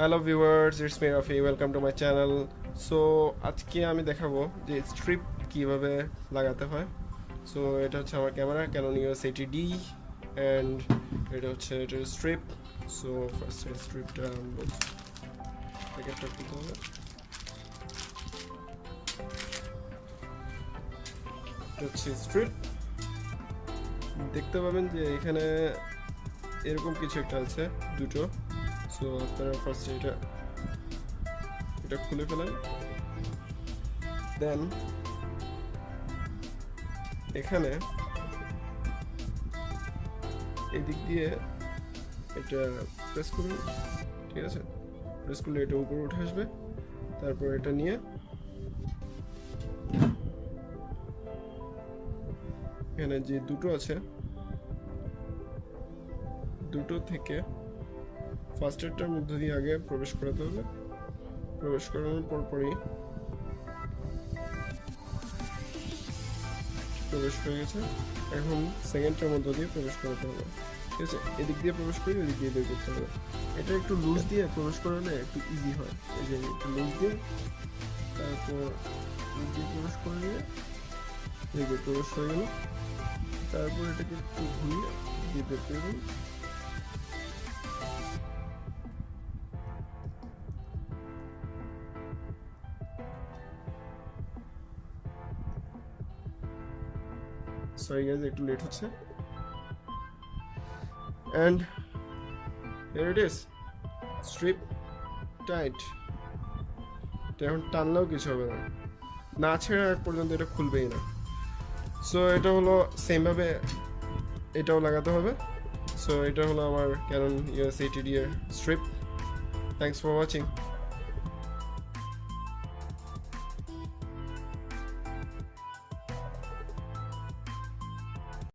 Hello viewers, it's me Rafi, welcome to my channel. So আজকে আমি দেখাবো যে স্ট্রিপ কিভাবে লাগাতে হয়। সো এটা হচ্ছে আমার camera Canon US 80D and এটা হচ্ছে এটার স্ট্রিপ। সো ফার্স্ট স্ট্রিপটা প্যাকেটটা খুলতে হবে। এটা হচ্ছে স্ট্রিপ। দেখতে পাবেন যে এখানে এরকম কিছু একটা আছে দুটো। সো আপনারা ফার্স্ট এটা খুলে ফেলেন, দেন এখানে এদিক দিয়ে এটা প্রেস করুন, ঠিক আছে? প্রেস করলে এটা উপরে উঠে আসবে। তারপর এটা নিয়ে এখানে যে দুটো আছে দুটো থেকে ফার্স্টেরটার মধ্যে দিয়ে আগে প্রবেশ করাতে হবে। প্রবেশ করানোর পরপরই প্রবেশ হয়ে গেছে। এখন সেকেন্ডটার মধ্যে দিয়ে প্রবেশ করাতে হবে, ঠিক আছে? এদিক দিয়ে প্রবেশ করি, এদিক দিয়ে বের করতে হবে। এটা একটু লুজ দিয়ে প্রবেশ করালে একটু ইজি হয়। এই যে একটু লুজ দিয়ে তারপর দিয়ে প্রবেশ করে নিয়ে এদিকে প্রবেশ হয়ে গেল। তারপর এটাকে একটু ঘুরিয়ে দিয়ে বের করে দিন। সরি গাইজ, একটু লেট হচ্ছে। And here it is, strip tight. এটা এখন টানলেও কিছু হবে না, না ছেড়ে আগ পর্যন্ত এটা খুলবেই না। সো এটা হলো সেম ভাবে এটাও লাগাতে হবে। সো এটা হলো আমার ক্যানন ইউএস 80D এর স্ট্রিপ। Thanks for watching.